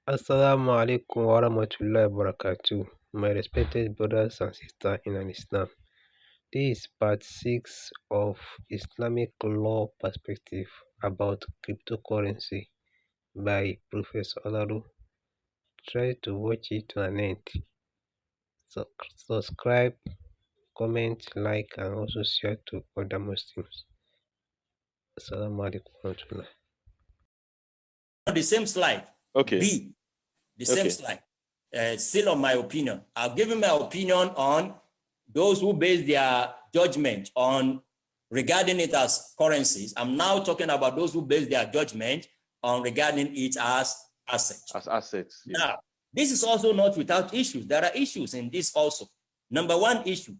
Assalamu alaikum wa rahmatullahi wa barakatuh. My respected brothers and sisters in Islam. This is part 6 of Islamic law perspective about cryptocurrency by Professor Alaro. Try to watch it to an end. Subscribe, comment, like, and also share to other Muslims. Assalamu alaikum wa rahmatullahi. The same slide. Okay. B, the same slide. Still on my opinion. I've given my opinion on those who base their judgment on regarding it as currencies. I'm now talking about those who base their judgment on regarding it as assets. As assets. Yeah. Now, this is also not without issues. There are issues in this also. Number one issue,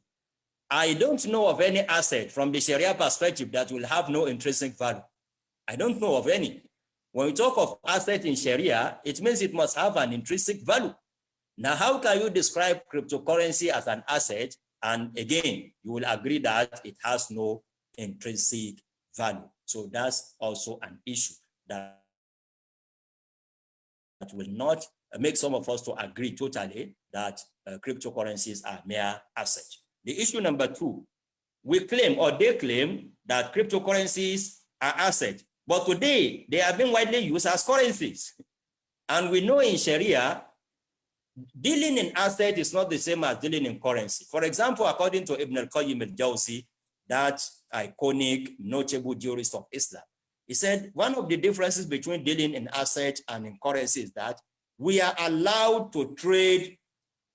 I don't know of any asset from the Sharia perspective that will have no intrinsic value. I don't know of any. When we talk of asset in Sharia, it means it must have an intrinsic value. Now, how can you describe cryptocurrency as an asset? And again, you will agree that it has no intrinsic value. So that's also an issue that will not make some of us to agree totally that cryptocurrencies are mere assets. The issue number two, we claim or they claim that cryptocurrencies are assets, but today they are being widely used as currencies. And we know in Sharia, dealing in asset is not the same as dealing in currency. For example, according to Ibn al-Qayyim al-Jawzi, that iconic, notable jurist of Islam, he said one of the differences between dealing in asset and in currency is that we are allowed to trade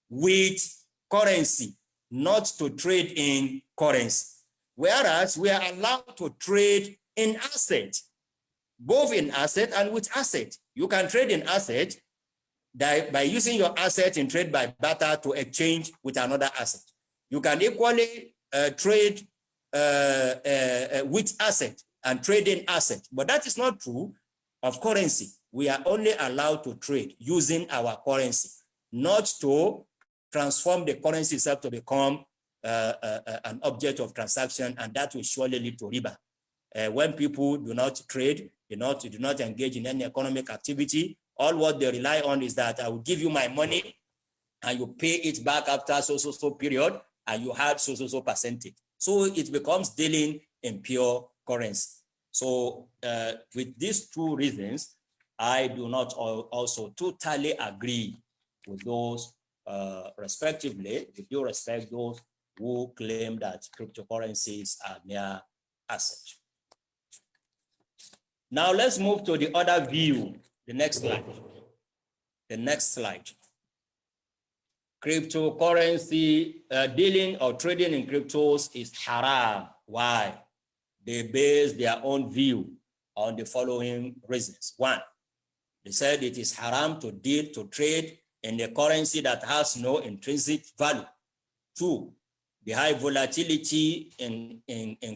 with currency, not to trade in currency. Whereas we are allowed to trade in asset, both in asset and with asset. You can trade in asset by using your asset in trade by barter to exchange with another asset. You can equally trade with asset and trade in asset, but that is not true of currency. We are only allowed to trade using our currency, not to transform the currency itself to become an object of transaction, and that will surely lead to riba. When people do not trade, do not engage in any economic activity, all what they rely on is that I will give you my money and you pay it back after so period, and you have so percentage. So it becomes dealing in pure currency. So with these two reasons, I do not also totally agree with those respectively, with due respect, those who claim that cryptocurrencies are mere assets. Now let's move to the other view, the next slide. The next slide. Cryptocurrency, dealing or trading in cryptos is haram. Why? They base their own view on the following reasons. One, they said it is haram to trade in a currency that has no intrinsic value. Two, the high volatility in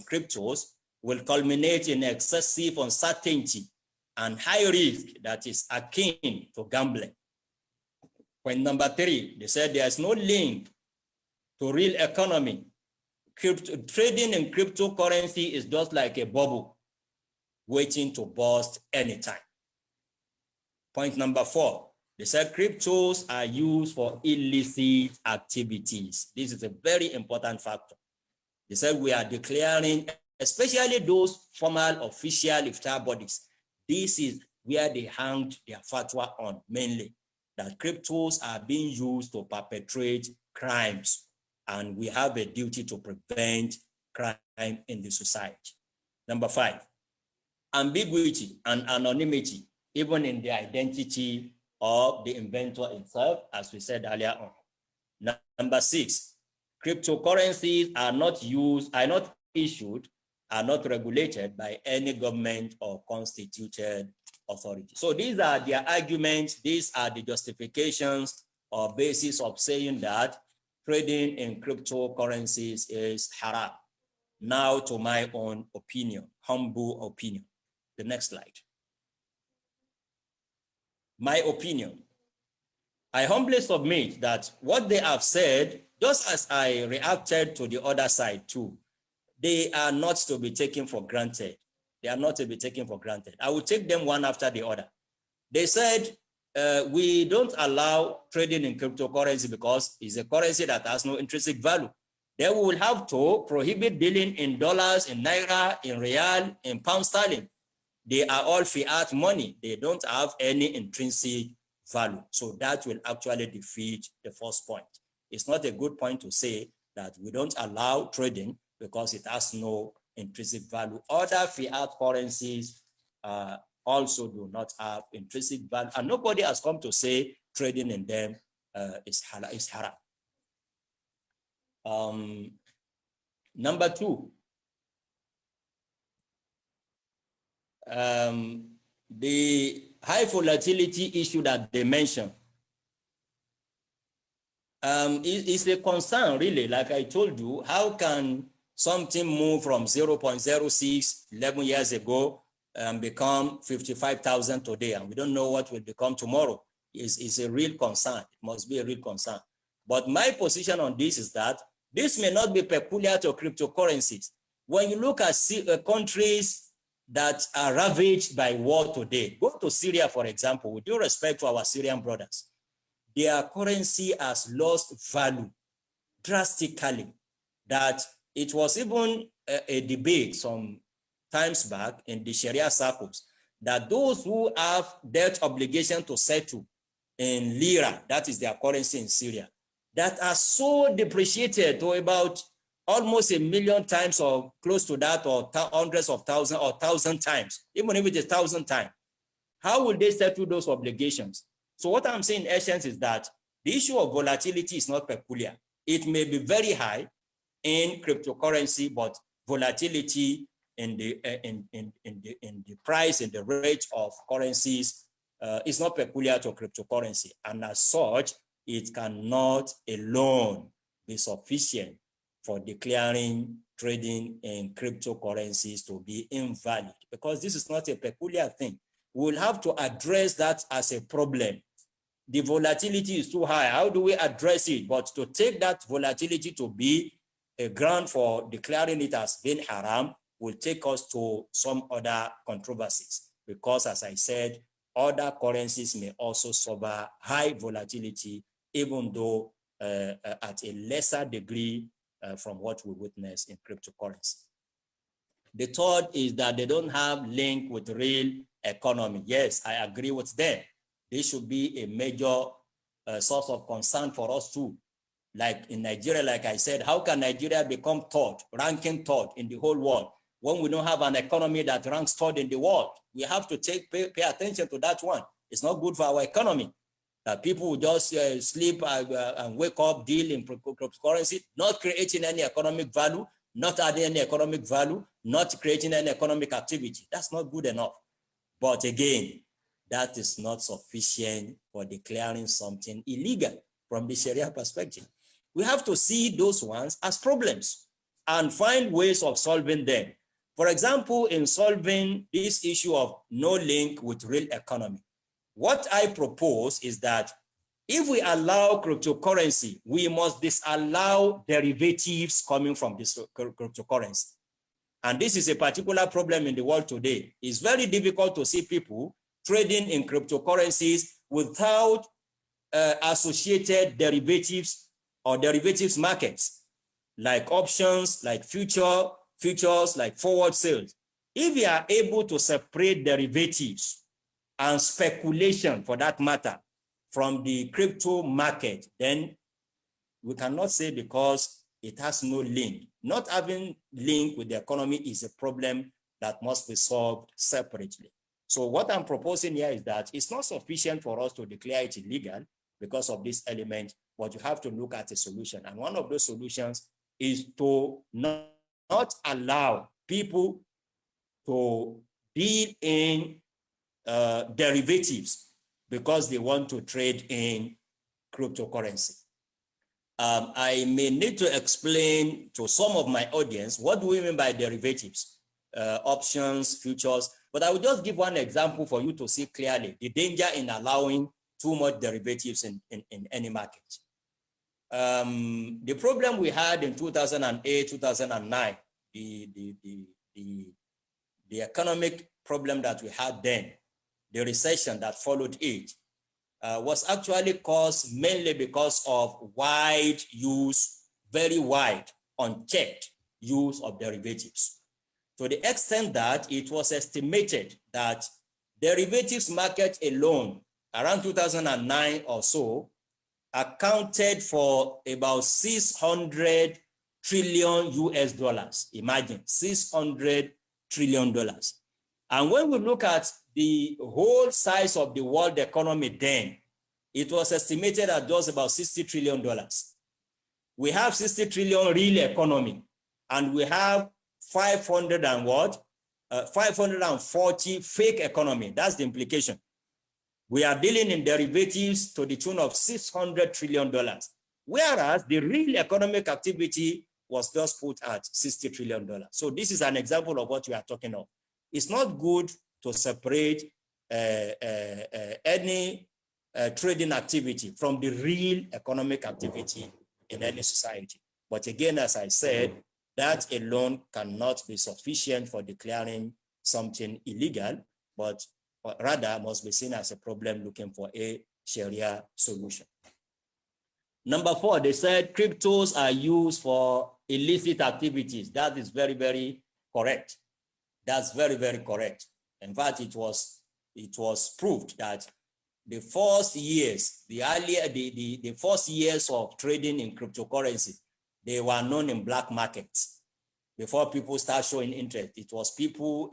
cryptos will culminate in excessive uncertainty and high risk that is akin to gambling. Point number three, they said there is no link to real economy. Trading in cryptocurrency is just like a bubble waiting to burst anytime. Point number four, they said cryptos are used for illicit activities. This is a very important factor. They said we are declaring, especially those formal official iftar bodies, this is where they hanged their fatwa on mainly, that cryptos are being used to perpetrate crimes, and we have a duty to prevent crime in the society. Number five, ambiguity and anonymity, even in the identity of the inventor himself, as we said earlier on. Number six, cryptocurrencies are not issued, are not regulated by any government or constituted authority. So these are their arguments, these are the justifications or basis of saying that trading in cryptocurrencies is haram. Now to my own opinion, humble opinion. The next slide. My opinion. I humbly submit that what they have said, just as I reacted to the other side too, they are not to be taken for granted. They are not to be taken for granted. I will take them one after the other. They said we don't allow trading in cryptocurrency because it's a currency that has no intrinsic value. Then we will have to prohibit dealing in dollars, in naira, in real, in pound sterling. They are all fiat money. They don't have any intrinsic value. So that will actually defeat the first point. It's not a good point to say that we don't allow trading because it has no intrinsic value. Other fiat currencies also do not have intrinsic value, and nobody has come to say trading in them is haram. Number two, the high volatility issue that they mentioned is a concern, really. Like I told you, how can something move from 0.06 11 years ago and become 55,000 today, and we don't know what will become tomorrow? Is a real concern. It must be a real concern. But my position on this is that this may not be peculiar to cryptocurrencies. When you look at countries that are ravaged by war today, go to Syria, for example, with due respect to our Syrian brothers, their currency has lost value drastically. That it was even a debate some times back in the Sharia circles that those who have debt obligation to settle in lira, that is their currency in Syria, that are so depreciated to about almost 1 million times or close to that, or hundreds of thousands or 1,000 times, even if it is 1,000 times. How will they settle those obligations? So what I'm saying in essence is that the issue of volatility is not peculiar. It may be very high in cryptocurrency, but volatility in the price and the rate of currencies is not peculiar to cryptocurrency. And as such, it cannot alone be sufficient for declaring trading in cryptocurrencies to be invalid, because this is not a peculiar thing. We'll have to address that as a problem. The volatility is too high. How do we address it? But to take that volatility to be a ground for declaring it as being haram will take us to some other controversies, because as I said, other currencies may also suffer high volatility, even though at a lesser degree from what we witness in cryptocurrency. The third is that they don't have link with real economy. Yes, I agree with them. This should be a major source of concern for us too. Like in Nigeria, like I said, how can Nigeria become third, ranking third in the whole world when we don't have an economy that ranks third in the world? We have to pay attention to that one. It's not good for our economy. That people will just sleep and wake up, deal in cryptocurrency, not creating any economic value, not adding any economic value, not creating any economic activity. That's not good enough. But again, that is not sufficient for declaring something illegal from the Sharia perspective. We have to see those ones as problems and find ways of solving them. For example, in solving this issue of no link with real economy, what I propose is that if we allow cryptocurrency, we must disallow derivatives coming from this cryptocurrency. And this is a particular problem in the world today. It's very difficult to see people trading in cryptocurrencies without associated derivatives or derivatives markets, like options, like futures, like forward sales. If we are able to separate derivatives and speculation, for that matter, from the crypto market, then we cannot say because it has no link. Not having link with the economy is a problem that must be solved separately. So what I'm proposing here is that it's not sufficient for us to declare it illegal because of this element, but you have to look at a solution. And one of those solutions is to not allow people to deal in derivatives because they want to trade in cryptocurrency. I may need to explain to some of my audience what do we mean by derivatives, options, futures, but I will just give one example for you to see clearly the danger in allowing too much derivatives in any market. The problem we had in 2008, 2009, the economic problem that we had then, the recession that followed it, was actually caused mainly because of wide use, very wide, unchecked use of derivatives. To the extent that it was estimated that derivatives market alone around 2009 or so accounted for about 600 trillion US dollars. Imagine $600 trillion. And when we look at the whole size of the world economy then, it was estimated at just about $60 trillion. We have 60 trillion real economy, and we have 500 and what? 540 fake economy. That's the implication. We are dealing in derivatives to the tune of $600 trillion, whereas the real economic activity was just put at $60 trillion. So this is an example of what we are talking of. It's not good to separate any trading activity from the real economic activity in any society. But again, as I said, that alone cannot be sufficient for declaring something illegal, but rather must be seen as a problem looking for a Sharia solution. Number 4, they said cryptos are used for illicit activities. That is very, very correct. That's very, very correct. In fact, it was proved that the first years, the first years of trading in cryptocurrency, they were known in black markets. Before people start showing interest, it was people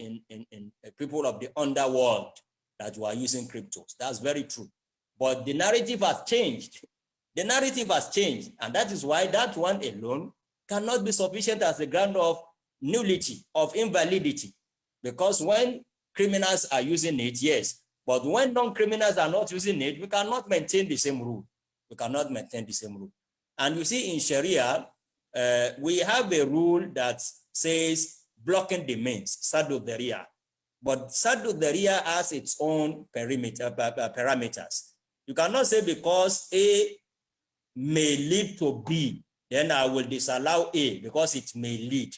people of the underworld that were using cryptos. That's very true. But the narrative has changed. The narrative has changed, and that is why that one alone cannot be sufficient as a ground of nullity, of invalidity. Because when criminals are using it, yes, but when non-criminals are not using it, we cannot maintain the same rule. We cannot maintain the same rule. And you see in Sharia, we have a rule that says blocking the means, Saddu Dharia. But Saddu Dharia has its own parameters. You cannot say because A may lead to B, then I will disallow A because it may lead.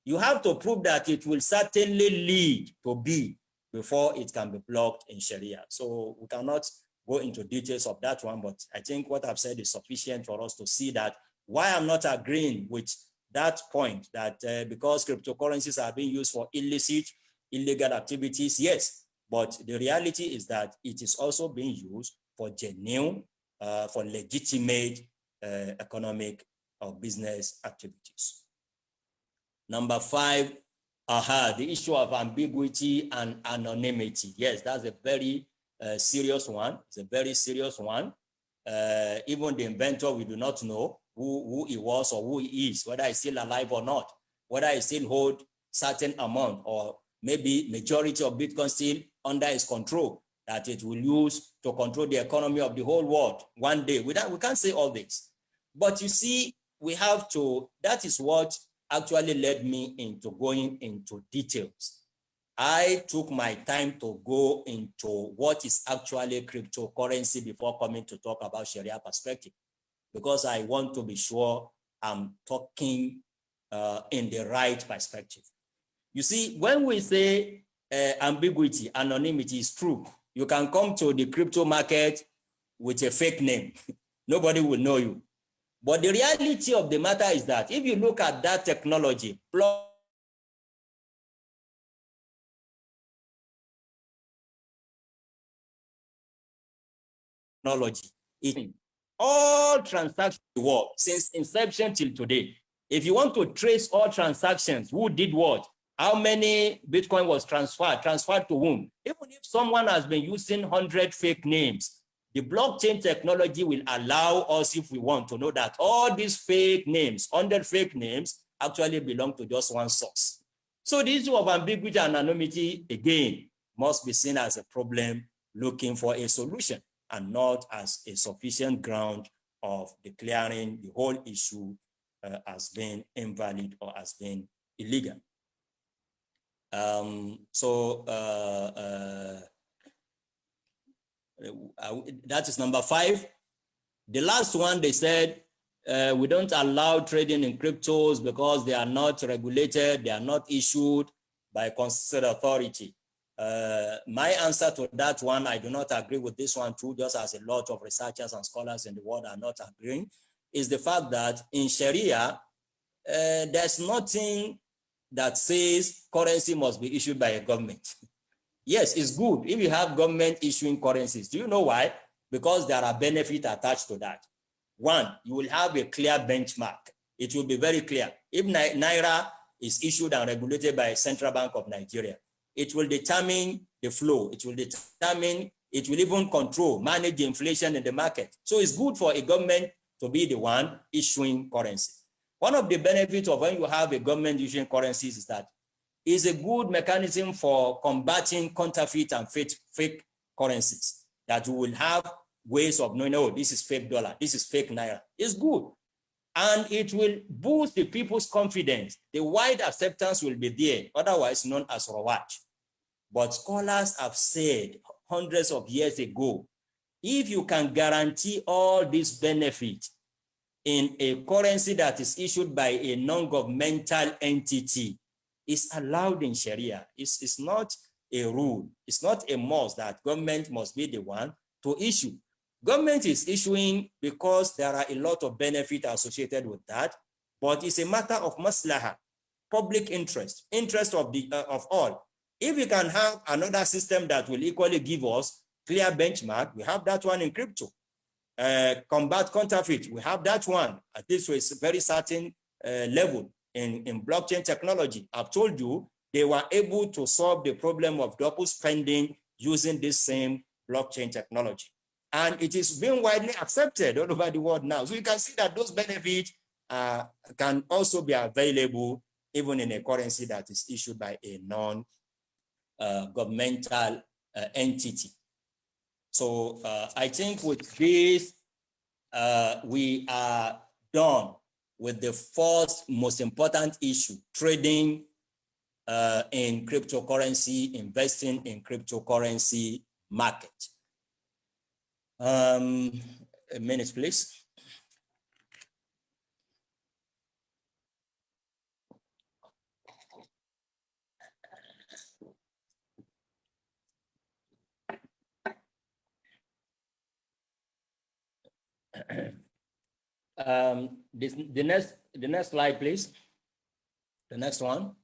You have to prove that it will certainly lead to B before it can be blocked in Sharia. So we cannot go into details of that one, but I think what I've said is sufficient for us to see that why I'm not agreeing with that point, that because cryptocurrencies are being used for illicit, illegal activities, yes, but the reality is that it is also being used for genuine, for legitimate economic or business activities. Number 5, the issue of ambiguity and anonymity. Yes, that's a very serious one. It's a very serious one. Even the inventor, we do not know who he was or who he is, whether he's still alive or not, whether he still hold certain amount or maybe majority of Bitcoin still under his control, that it will use to control the economy of the whole world one day. We can't say all this. But you see, we have to, that is what actually led me into going into details. I took my time to go into what is actually cryptocurrency before coming to talk about Sharia perspective, because I want to be sure I'm talking in the right perspective. You see, when we say ambiguity, anonymity is true. You can come to the crypto market with a fake name. Nobody will know you. But the reality of the matter is that if you look at that technology, all transactions in the world since inception till today, if you want to trace all transactions, who did what, how many Bitcoin was transferred to whom, even if someone has been using 100 fake names, the blockchain technology will allow us, if we want, to know that all these fake names, 100 fake names, actually belong to just one source. So the issue of ambiguity and anonymity, again, must be seen as a problem looking for a solution, and not as a sufficient ground of declaring the whole issue as being invalid or as being illegal. That is number 5. The last one, they said, we don't allow trading in cryptos because they are not regulated, they are not issued by a constituted authority. My answer to that one, I do not agree with this one too, just as a lot of researchers and scholars in the world are not agreeing, is the fact that in Sharia, there's nothing that says currency must be issued by a government. Yes, it's good if you have government issuing currencies. Do you know why? Because there are benefits attached to that. One, you will have a clear benchmark. It will be very clear. If Naira is issued and regulated by Central Bank of Nigeria, it will determine the flow. It will determine, it will even control, manage the inflation in the market. So it's good for a government to be the one issuing currency. One of the benefits of when you have a government issuing currencies is that it's a good mechanism for combating counterfeit and fake currencies, that you will have ways of knowing, oh, this is fake dollar, this is fake Naira. It's good. And it will boost the people's confidence. The wide acceptance will be there, otherwise known as Rawaj. But scholars have said hundreds of years ago, if you can guarantee all these benefits in a currency that is issued by a non-governmental entity, is allowed in Sharia. It's not a rule. It's not a must that government must be the one to issue. Government is issuing because there are a lot of benefit associated with that, but it's a matter of maslaha, public interest, interest of all. If we can have another system that will equally give us clear benchmark, we have that one in crypto. Combat counterfeit, we have that one, at least to a very certain level in blockchain technology. I've told you, they were able to solve the problem of double spending using this same blockchain technology. And it is being widely accepted all over the world now. So you can see that those benefits can also be available even in a currency that is issued by a non-governmental entity. So I think with this, we are done with the first most important issue, trading in cryptocurrency, investing in cryptocurrency market. A minute, please. The next slide, please. The next one.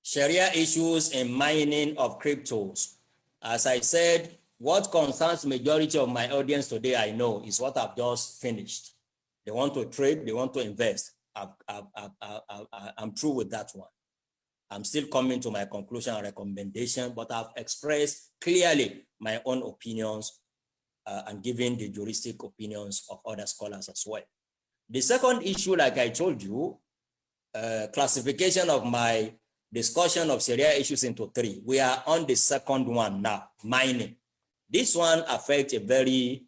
Sharia issues in mining of cryptos. As I said, what concerns majority of my audience today, I know, is what I've just finished. They want to trade, they want to invest. I'm through with that one. I'm still coming to my conclusion and recommendation, but I've expressed clearly my own opinions and given the juristic opinions of other scholars as well. The second issue, like I told you, classification of my discussion of Sharia issues into three. We are on the second one now, mining. This one affects a very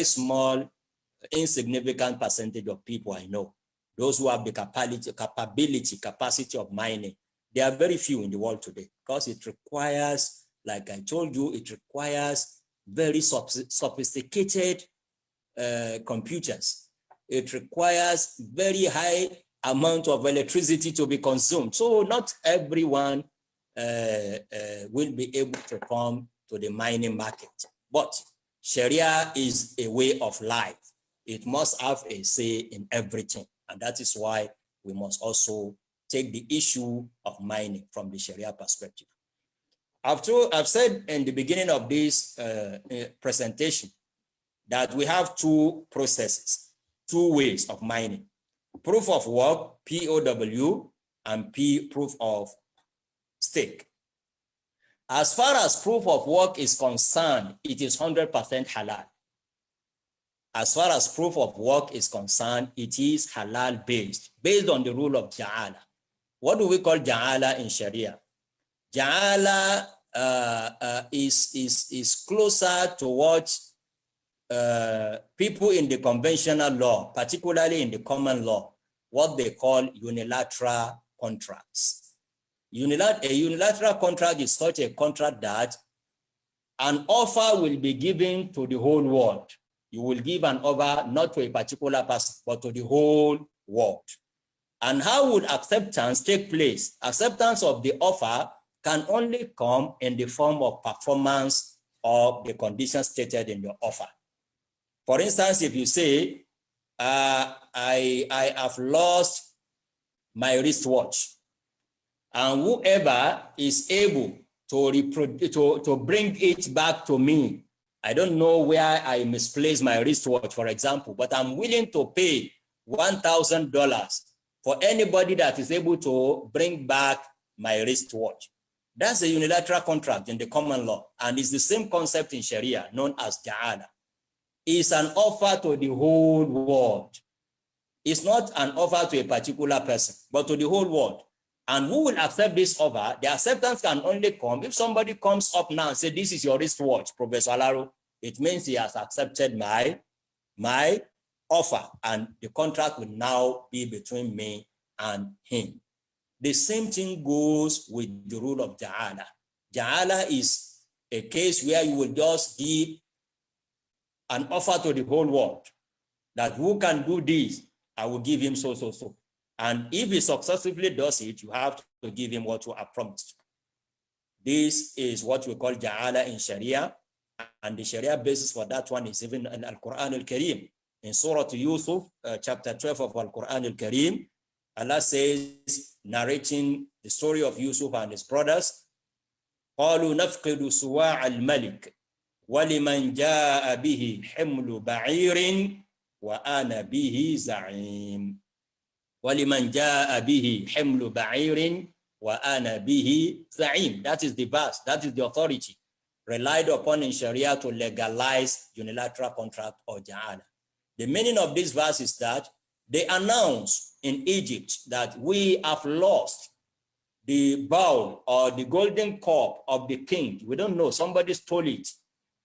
small, insignificant percentage of people I know. Those who have the capacity of mining. There are very few in the world today because it requires, like I told you, it requires very sophisticated computers. It requires very high amount of electricity to be consumed. So not everyone will be able to come to the mining market. But Sharia is a way of life. It must have a say in everything. And that is why we must also take the issue of mining from the Sharia perspective. I've said in the beginning of this presentation that we have two processes, two ways of mining. Proof of work, POW, and proof of stake. As far as proof of work is concerned, it is 100% halal. As far as proof of work is concerned, it is halal based on the rule of Ja'ala. What do we call Ja'ala in Sharia? Ja'ala is closer to what people in the conventional law, particularly in the common law, what they call unilateral contracts. A unilateral contract is such a contract that an offer will be given to the whole world. You will give an offer not to a particular person, but to the whole world. And how would acceptance take place? Acceptance of the offer can only come in the form of performance of the conditions stated in your offer. For instance, if you say, I have lost my wristwatch, and whoever is able to bring it back to me, I don't know where I misplaced my wristwatch, for example, but I'm willing to pay $1,000 for anybody that is able to bring back my wristwatch. That's a unilateral contract in the common law, and it's the same concept in Sharia, known as ja'ala. It's an offer to the whole world. It's not an offer to a particular person, but to the whole world. And who will accept this offer? The acceptance can only come if somebody comes up now and says, this is your wristwatch, Professor Alaro. It means he has accepted my offer, and the contract will now be between me and him. The same thing goes with the rule of ja'ala. Ja'ala is a case where you will just give an offer to the whole world that who can do this, I will give him so. And if he successfully does it, you have to give him what you have promised. This is what we call ja'ala in Sharia, and the Sharia basis for that one is even in Al-Quran Al-Karim. In Surah Yusuf, chapter 12 of Al-Quran Al-Karim, Allah says, narrating the story of Yusuf and his brothers, قالوا نفقد سواع الملك ولمن جاء به حمل بعير وأنا به زعيم. وَلِمَنْ جَاءَ بِهِ حِمْلُ بَعِيرٍ وَأَنَا بِهِ زَعِيمٌ. That is the verse, that is the authority relied upon in Sharia to legalize unilateral contract or ja'ala. The meaning of this verse is that they announce in Egypt that we have lost the bowl or the golden cup of the king. We don't know, somebody stole it.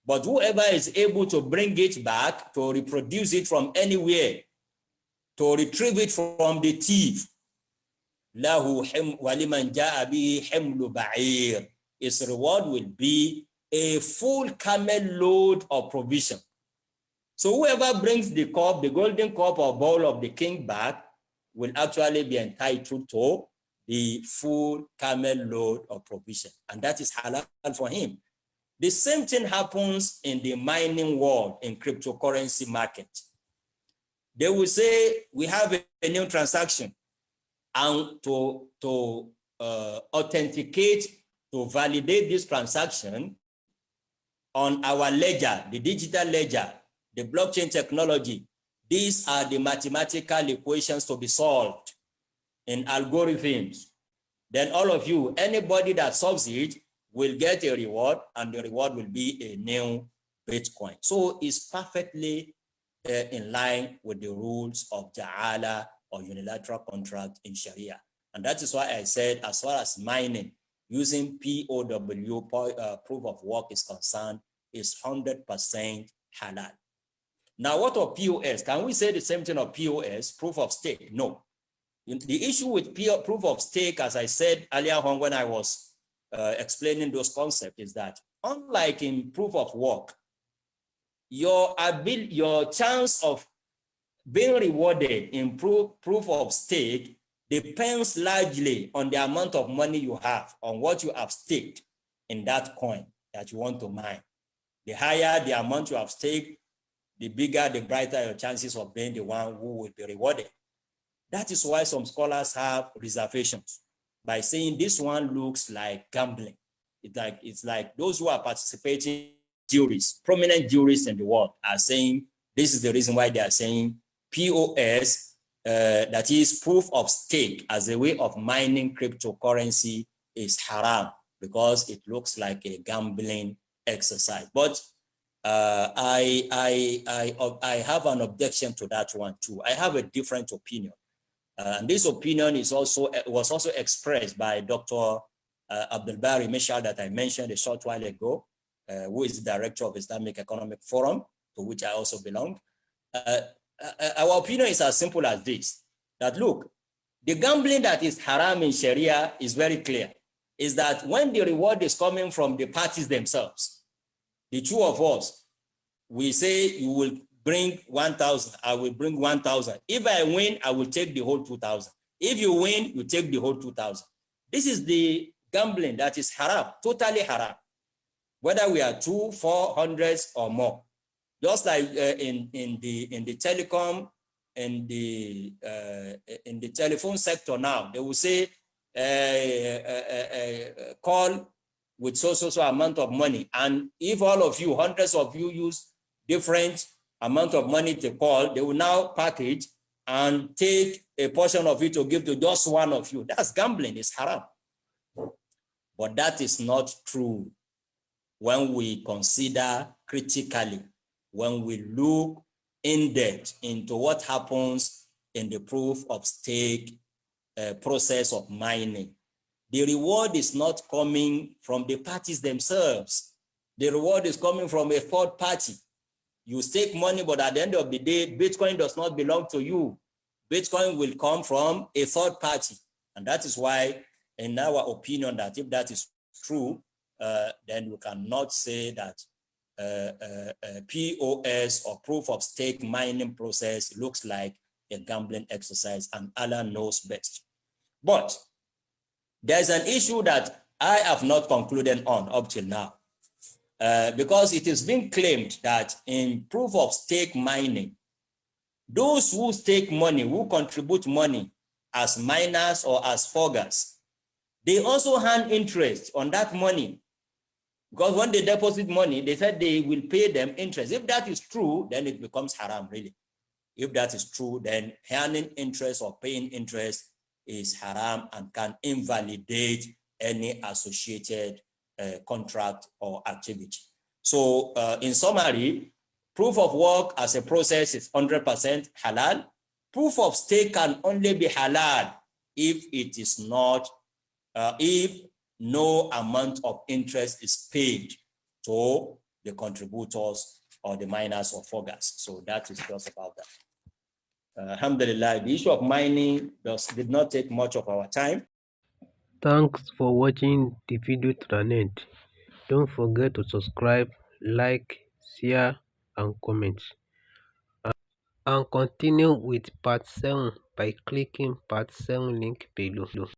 But whoever is able to bring it back, to reproduce it from anywhere, to retrieve it from the thief, his reward will be a full camel load of provision. So whoever brings the cup, the golden cup or bowl of the king back, will actually be entitled to the full camel load of provision. And that is halal for him. The same thing happens in the mining world, in cryptocurrency market. They will say, we have a new transaction, and to authenticate, to validate this transaction on our ledger, the digital ledger, the blockchain technology, these are the mathematical equations to be solved in algorithms. Then all of you, anybody that solves it will get a reward, and the reward will be a new Bitcoin. So it's perfectly in line with the rules of ja'ala or unilateral contract in Sharia. And that is why I said, as far as mining using POW, proof of work, is concerned, is 100% halal. Now, what of POS? Can we say the same thing of POS, proof of stake? No. The issue with proof of stake, as I said earlier on when I was explaining those concepts, is that unlike in proof of work, your chance of being rewarded in proof of stake depends largely on the amount of money you have, on what you have staked in that coin that you want to mine. The higher the amount you have staked, the bigger, the brighter your chances of being the one who will be rewarded. That is why some scholars have reservations by saying this one looks like gambling. It's like those who are participating, juries, prominent juries in the world, are saying this is the reason why they are saying POS, that is proof of stake, as a way of mining cryptocurrency, is haram because it looks like a gambling exercise. But I have an objection to that one too. I have a different opinion. And this opinion was also expressed by Dr. Abdul Bari Mishal, that I mentioned a short while ago, who is the director of Islamic Economic Forum, to which I also belong. Our opinion is as simple as this, that look, the gambling that is haram in Sharia is very clear, is that when the reward is coming from the parties themselves, the two of us, we say you will bring 1,000, I will bring 1,000. If I win, I will take the whole 2,000. If you win, you take the whole 2,000. This is the gambling that is haram, totally haram. Whether we are 2, 400s or more. Just like in the telecom and in the telephone sector now, they will say call with so amount of money, and if all of you, hundreds of you, use different amount of money to call, they will now package and take a portion of it to give to just one of you. That's gambling. It's haram. But that is not true when we consider critically, when we look in depth into what happens in the proof of stake process of mining. The reward is not coming from the parties themselves. The reward is coming from a third party. You stake money, but at the end of the day, Bitcoin does not belong to you. Bitcoin will come from a third party. And that is why, in our opinion, that if that is true, then you cannot say that POS or proof of stake mining process looks like a gambling exercise, and Allah knows best. But there's an issue that I have not concluded on up till now, because it is being claimed that in proof of stake mining, those who stake money, who contribute money as miners or as forgers, they also earn interest on that money. Because when they deposit money, they said they will pay them interest. If that is true, then it becomes haram, really. If that is true, then earning interest or paying interest is haram and can invalidate any associated contract or activity. So in summary, proof of work as a process is 100% halal. Proof of stake can only be halal if it is not, if no amount of interest is paid to the contributors or the miners or forgers. So that is just about that. Alhamdulillah, the issue of mining did not take much of our time. Thanks for watching the video to an end. Don't forget to subscribe, like, share and comment. And continue with part 7 by clicking part 7 link below.